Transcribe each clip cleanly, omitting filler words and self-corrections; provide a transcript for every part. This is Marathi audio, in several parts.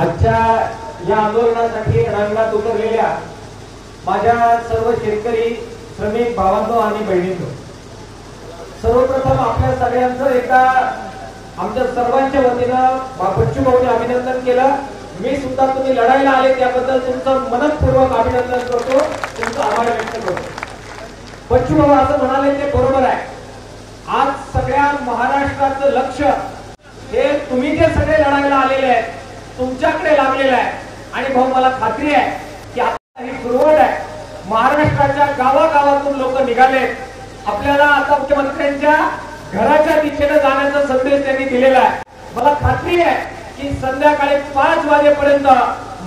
आजच्या या आंदोलनासाठी रंगात उतरलेल्या माझ्या सर्व शेतकरी श्रमिक भावांनो आणि बहिणींनो, सर्वप्रथम आपल्या सगळ्यांचं एकदा आमच्या सर्वांच्या वतीनं बच्चू भाऊने अभिनंदन केलं। मी सुद्धा तुम्ही लढायला आले त्याबद्दल तुमचं मनपूर्वक अभिनंदन करतो, तुमचा आभार व्यक्त करतो। बच्चू भाऊ असं म्हणाले ते बरोबर आहे। आज सगळ्या महाराष्ट्राचं लक्ष हे तुम्ही जे सगळे लढायला आलेले आहेत तुमच्याकडे लागलेलं आहे आणि भाऊ मला खात्री आहे की आता ही सुरुवात आहे। महाराष्ट्राच्या गावागावातून लोक निघाले, आपल्याला आता मुख्यमंत्र्यांच्या घराच्या दिशेने जाण्याचा संदेश त्यांनी दिलेला आहे। मला खात्री आहे की संध्याकाळी 5 वाजेपर्यंत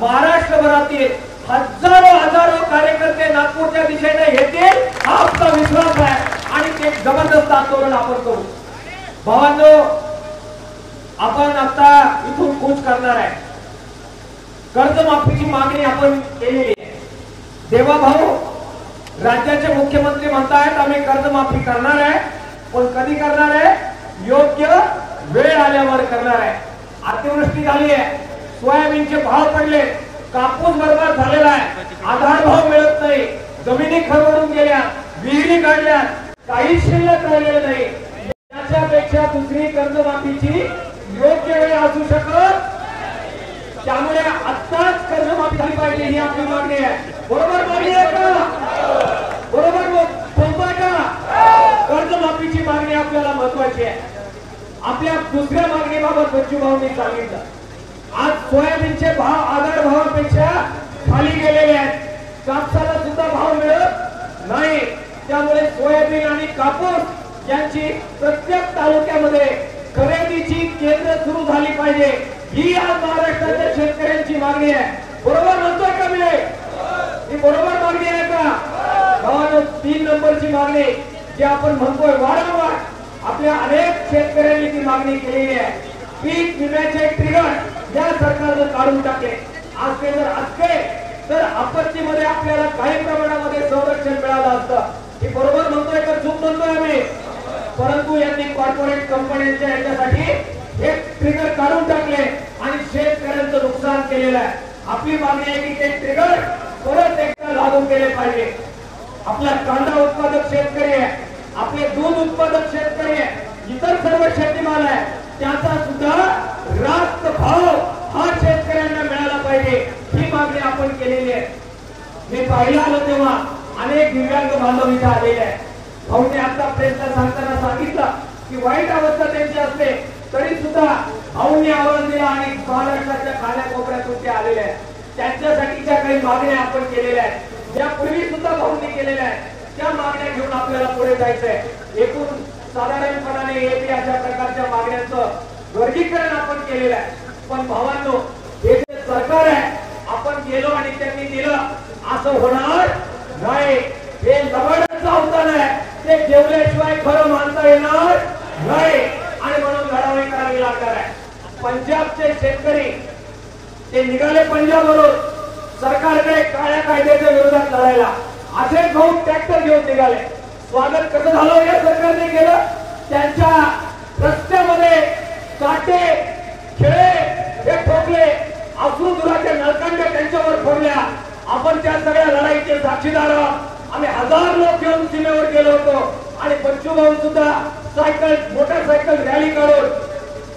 महाराष्ट्रभरातील हजारो कार्यकर्ते नागपूरच्या दिशेने येतील हा आपला विश्वास आहे आणि ते जबरदस्त आंदोलन आपण करू। भावांनो, आपण आता इथून कूच करणार आहे। कर्जमाफीची मागणी आपण केलेली आहे। देवा भाऊ राज्याचे मुख्यमंत्री म्हणतायत आम्ही कर्जमाफी करणार आहे, पण कधी करणार आहे? योग्य वेळ आल्यावर करणार आहे। अतिवृष्टी झाली आहे, सोयाबीनचे भाव पडले, कापूस बर्बाद झालेला आहे, आधार भाव मिळत नाही, जमिनी खरवडून गेल्या, विहिरी काढल्या, काही शिल्लक राहिलेलं नाही। याच्यापेक्षा दुसरी कर्जमाफीची योग्य वेळ असू शकत, त्यामुळे आत्ताच कर्जमाफी झाली पाहिजे ही आपली मागणी आहे। बरोबर मागणी आहे का? बरोबर बोलतोय का? कर्जमाफीची मागणी आपल्याला महत्वाची आहे। आपल्या दुसऱ्या मागणीबाबत बच्चू भाऊंनी सांगितलं, आज सोयाबीनचे भाव आधार भावापेक्षा खाली गेलेले आहेत, कापसाला सुद्धा भाव मिळत नाही। त्यामुळे सोयाबीन आणि कापूस यांची प्रत्येक तालुक्यामध्ये खरेदीची केंद्र सुरू झाली पाहिजे ही आज महाराष्ट्राच्या शेतकऱ्यांची मागणी आहे। बरोबर म्हणतोय का मी? ही बरोबर मागणी आहे का? भावांनो, 3 नंबरची मागणी जी आपण म्हणतोय वारंवार आपल्या अनेक शेतकऱ्यांनी ती मागणी केलेली आहे। पीक विम्याचे ट्रिगर या सरकारनं काढून टाकले। आज ते जर असते तर आपत्तीमध्ये आपल्याला काही प्रमाणामध्ये संरक्षण मिळालं असतं। ही बरोबर म्हणतोय का चूक म्हणतोय आम्ही? परंतु यांनी कॉर्पोरेट कंपन्यांच्या याच्यासाठी हे ट्रिगर काढून टाकले आणि शेतकऱ्यांचं नुकसान केलेलं आहे। आपली मागणी आहे की ते ट्रिगर परत एकदा लागू केले पाहिजे। आपला कांदा उत्पादक शेतकरी आहे, आपले दूध उत्पादक शेतकरी आहे, इतर सर्व शेतीमाल आहे, त्याचा सुद्धा रास्त भाव हा शेतकऱ्यांना मिळाला पाहिजे ही मागणी आपण केलेली आहे। मी पाहिलं आलो तेव्हा अनेक दिव्यांग बांधव इथे आलेले आहेत। भाऊने आता प्रेसला सांगताना सांगितलं की वाईट अवस्था त्यांची असते तरी सुद्धा भाऊंनी आवाज दिला आणि महाराष्ट्राच्या कानाकोपऱ्यातून ते आलेले आहेत। त्यांच्यासाठीच्या काही मागण्या आपण केलेल्या आहेत, ज्या पूर्वी सुद्धा भाऊंनी केलेल्या आहेत, त्या मागण्या घेऊन आपल्याला पुढे जायचंय। एकूण साधारणपणाने एक अशा प्रकारच्या मागण्यांचं वर्गीकरण आपण केलेलं आहे। पण भावांनो, हे जे सरकार आहे आपण गेलो आणि त्यांनी दिलं असं होणार नाही। हे लबाडाचं अवतार आहे, ते जेवल्याशिवाय खरं मानता येणार नाही आणि म्हणून लढाई करावी लागणार आहे। पंजाबचे शेतकरी ते निघाले पंजाबवरून सरकारकडे काळ्या कायद्याच्या विरोधात लढायला। असेच भाऊ ट्रॅक्टर घेऊन निघाले। स्वागत कसं झालं या सरकारने केलं? त्यांच्या रस्त्यामध्ये काटे खेळे हे ठोकले, अश्रू दुराच्या नळकांड्या त्यांच्यावर फोडल्या। आपण त्या सगळ्या लढाईचे साक्षीदार आहोत। आम्ही 1000 लोक घेऊन सीमेवर गेलो होतो आणि बच्चू भाऊ सुद्धा सायकल मोटरसायकल रॅली काढून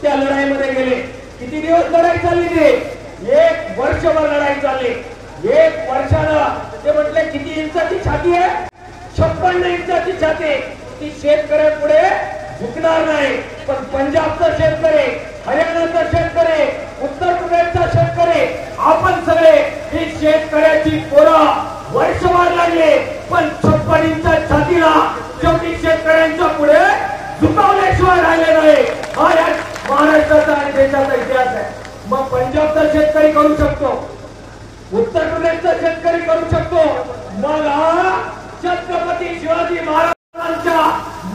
त्या लढाईमध्ये गेले। किती दिवस लढाई चालली? ती 1 वर्षभर लढाई चालली। 1 वर्षानं ते म्हटले किती इंचाची छाती आहे? 56 इंचाची छाती। ती शेतकऱ्यापुढे झुकणार नाही। पण पंजाबचा शेतकरी, हरियाणाचा शेतकरी, उत्तर प्रदेशचा शेतकरी, आपण सगळे ही शेतकऱ्याची पोरं वर्षभर लागले पण 56 इंचा छातीला शेवटी शेतकऱ्यांच्या पुढे झुकवल्याशिवाय राहिले नाही। हा या महाराष्ट्राचा आणि देशाचा इतिहास आहे। मग पंजाबचा शेतकरी करू शकतो, उत्तर प्रदेशचा शेतकरी करू शकतो, मग हा छत्रपती शिवाजी महाराजांच्या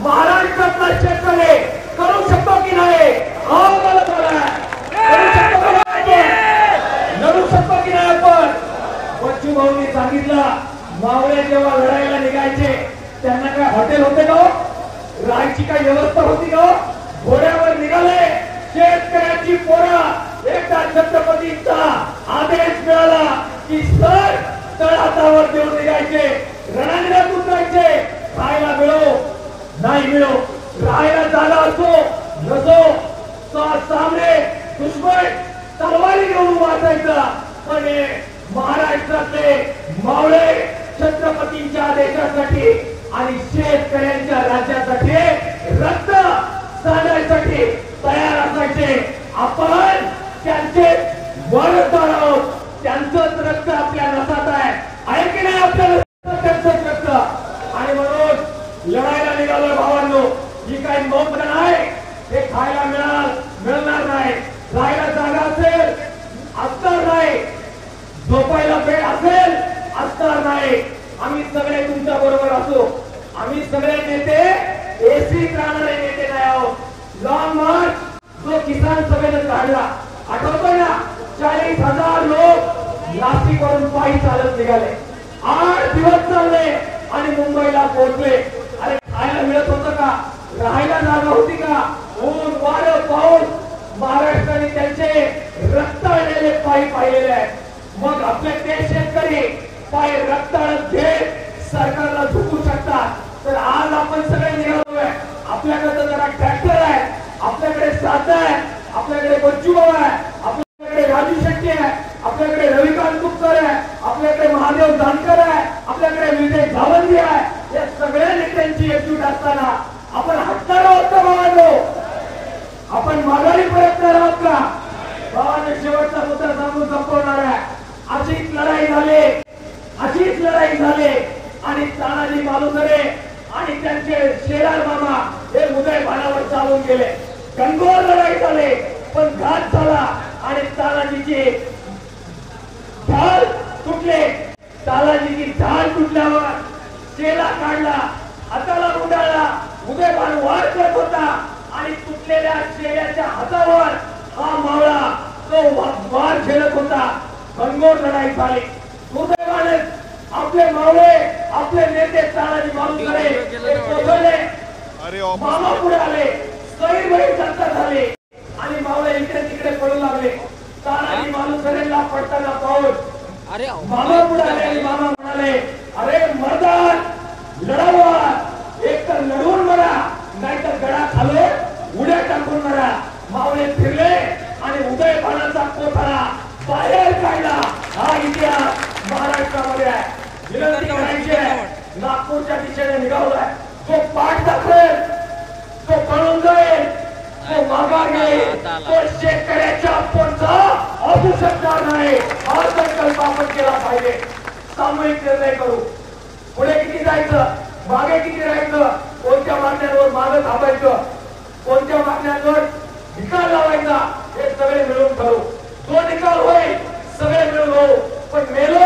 महाराष्ट्रातला शेतकरी करू शकतो की नाही? हा मला बोला, करू शकतो का नाही? लढू शकतो की नाही आपण? बच्चू भाऊंनी सांगितलं, मावळे जेव्हा लढायला निघायचे त्यांना काय हॉटेल होते का? राहायची काय व्यवस्था होती का? घोड्यावर निघाले शेतकऱ्याची पोरं एकदा छत्रपतींचा नाही मिळो, राहायला जागा असो नसो, सामने दुश्मन तलवारी घेऊन वाचायचा, पण महाराष्ट्रातले मावळे छत्रपतींच्या देशासाठी आणि शेतकऱ्यांच्या राज्यासाठी रक्त सांडण्यासाठी तयार असायचे. आपण त्यांचे वरदार आहोत, त्यांचंच रक्त आपल्या नसात आहे की नाही? आपल्या त्यांचंच रक्त. आणि म्हणून लढायला निघालो भावांनो. ही काही नोंद नाही, हे खायला मिळणार नाही. राहायला जागा असेल असणार नाही, झोपायला बेड असेल असणार नाही. आम्ही सगळे तुमच्या बरोबर असू. आम्ही सगळे नेते एसीत राहणारे नेते नाही आहोत. लॉंग मार्च जो किसान सभेने काढला आठवतोय ना? 40,000 लोक नाशिकवरून पायी चालत निघाले. 8 दिवस चालले आणि मुंबईला पोहोचले. अरे खायला मिळत होतं का? राहायला जागा होती का? ऊन वारं पाऊस महाराष्ट्राने त्यांचे रक्ताळलेले पायी पाहिलेले आहेत. मग आपले ते शेतकरी पायी रक्ताळत घेत सरकारला झुकू शकतात. तर आज आपण सगळे निघालोय. आपल्याकडे जरा ट्रॅक्टर आहे, आपल्याकडे साथ आहे, आपल्याकडे बच्चूभाऊ आहे, आपल्याकडे राजू शेट्टी आहे, आपल्याकडे रविकांत तुपकर आहे, आपल्याकडे महादेव जानकर आहे, आपल्याकडे विजय जावंदी आहे. या सगळ्या नेत्यांची एकजूट असताना आपण हटणार आहोत का भावांनो? आपण माघारी परतणार आहोत का? भावांनो, शेवटचा मुद्दा सांगून संपवणार आहे. अशीच लढाई झाली आणि तानाजी मालुसरे आणि त्यांचे शेलार मामा हे उदय भानावर चालून गेले. गंगोर लढाई झाली, पण घात झाला आणि तानाजीची ढाल तुटले. तानाजीची ढाल तुटल्यावर शेला काढला, हाताला गुंडाळला. उदय भान वार करत होता आणि तुटलेल्या शेल्याच्या हातावर हा मावळा तो वार झेलत होता. गंगोर लढाई झाली. दुर्दैवाने आपले मावळे, आपले नेते तानाजी मालुसरे कोसळले. मामा पुढे आले, सैरभैर चर्चा झाली आणि मावळे इकडे तिकडे पडू लागले. तानाजी मालुसरेला पडताना पाहून मामा पुढे आले आणि मामा म्हणाले, अरे मर्दान लढावा, एक तर लढून मरा, नाहीतर गडा खालो उड्या टाकून मरा. मावळे फिरले आणि उदय भानाचा कोथळा बाहेर काढला. हा इतिहास महाराष्ट्रामध्ये आहे. विनंती करायची आहे, नागपूरच्या दिशेने निघालाय. जो पाठ दाखवेल, तो पळून जाईल, तो माघार घेईल, तो शेतकऱ्याच्या पोटचा असू शकणार नाही. हा संकल्प आपण केला पाहिजे. सामूहिक निर्णय करू. पुढे किती जायचं, मागे किती राहायचं, कोणत्या मागण्यांवर मागे थांबायचं, कोणत्या मागण्यांवर निकाल लावायचा, हे सगळे मिळून ठरवू. जो निकाल होईल सगळे मिळून होऊ. पण मेलो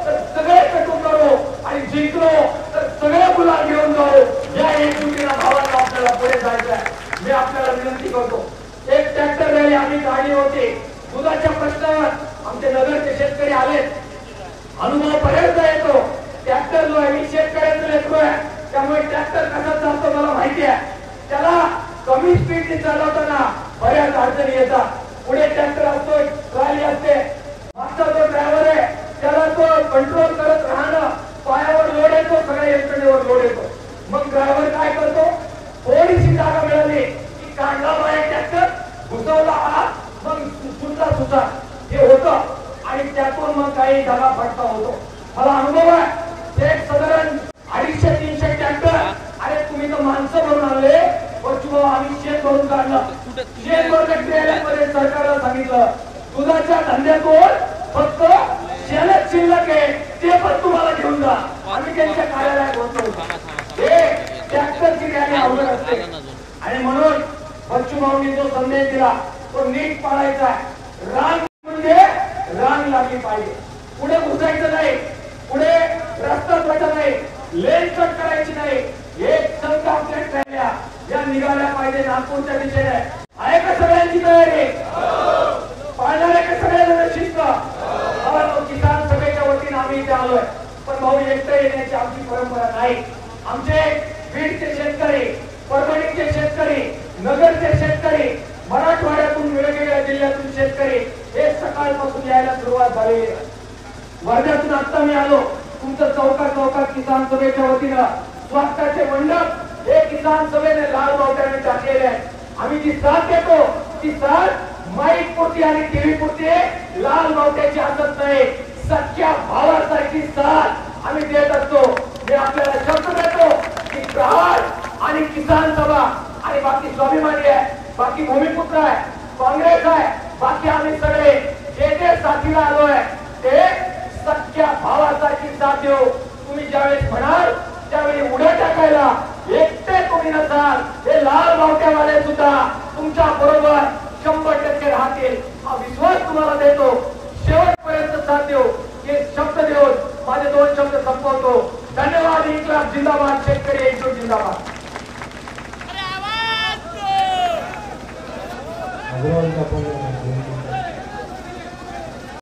तर सगळे कटून करू आणि जिंकलो तर सगळे गुलाल घेऊन जाऊ. या एकजुटीला भावांना आपल्याला पुढे जायचं आहे. मी आपल्याला विनंती करतो, एक ट्रॅक्टर रॅली आम्ही काढली होती. दुधाच्या प्रश्नावर आमचे नगरचे शेतकरी आले. अनुभव पर्यंत येतो. ट्रॅक्टर जो आहे मी शेतकऱ्याचं लेकरू आहे, त्यामुळे ट्रॅक्टर कसा चालतो मला माहिती आहे. त्याला कमी स्पीडने चालवताना बऱ्याच अडचणी येतात. पुढे ट्रॅक्टर असतो, ट्रॉली असते, मागचा जो ड्रायव्हर आहे त्याला तो कंट्रोल करत राहणं, पायावर लोड येतो, सगळ्या यंत्रणेवर लोड येतो. मग ड्रायव्हर काय करतो, थोडीशी जागा मिळाली की काढला बाहेर ट्रॅक्टर, घुसवला हात, मग सुद्धा हे होतं आणि त्यातून मग काही जागा फटका होतो. मला अनुभव आहे. एक साधारण 250-300 ट्रॅक्टर. अरे तुम्ही तर माणसं भरून आणले, आम्ही शेत भरून काढलं. शेत भरण्यामध्ये सरकारला सांगितलं, दुधाच्या धंद्यातून फक्त शेलच शिल्लक आहे, ते पण तुम्हाला घेऊन जा. आम्ही त्यांच्या कार्यालयात होतो. हे ट्रॅक्टरची रॅली अवघड असते आणि म्हणून बच्चूभाऊंनी जो संदेश दिला तो नीट पाळायचा आहे. रांग म्हणजे रांग लागली पाहिजे. पुढे घुसायचं नाही, पुढे रस्ता तुटायचा नाही, लेन कट करायची नाही. एक संघ आपल्या ट्रॅल्या या निघाल्या पाहिजे नागपूरच्या दिशेने. आहे का सगळ्यांची तयारी? पाळणारे का सगळ्यांना शिस्त? किसान सभेच्या वतीने आम्ही इथे आलोय. पण भाऊ एकटं येण्याची आमची परंपरा नाही. आमचे बीडचे शेतकरी, परभणीचे शेतकरी, नगरचे शेतकरी, मराठवाड्यातून वेगवेगळ्या जिल्ह्यातून शेतकरी हे सकाळपासून यायला सुरुवात झाली. वर्ध्यातून आता मी आलो. तुमचं चौकात किसान सभेच्या वतीनं स्वागताचे मंडप हे किसान सभेने लाल बावट्याने टाकलेले आहे. आम्ही जी साथ देतो ती साथ माईक पुरती आणि टीव्ही पुरती लाल बावट्याची असत नाही, सख्या भावासारखी साथ आम्ही देत असतो. मी आपल्याला शब्द देतो की प्रहार आणि किसान सभा आणि बाकी स्वाभिमानी आहे, बाकी भूमिपुत्र आहे, काँग्रेस आहे, बाकी आम्ही सगळे जे जे साथीला आलोय ते सख्या भावासारखी साथ देऊ. तुम्ही ज्यावेळेस म्हणाल त्यावेळी उड्या टाकायला एकटे तुम्ही नसाल, हे लाल बावट्यावाले सुद्धा तुमच्या बरोबर 100% राहतील हा विश्वास तुम्हाला देतो. शेवटपर्यंत साथ देऊ हे शब्द देऊन माझे 2 शब्द संपवतो. धन्यवाद. इन्क्लाब जिंदाबाद. शेतकरी एकजूट जिंदाबाद. अग्रवाल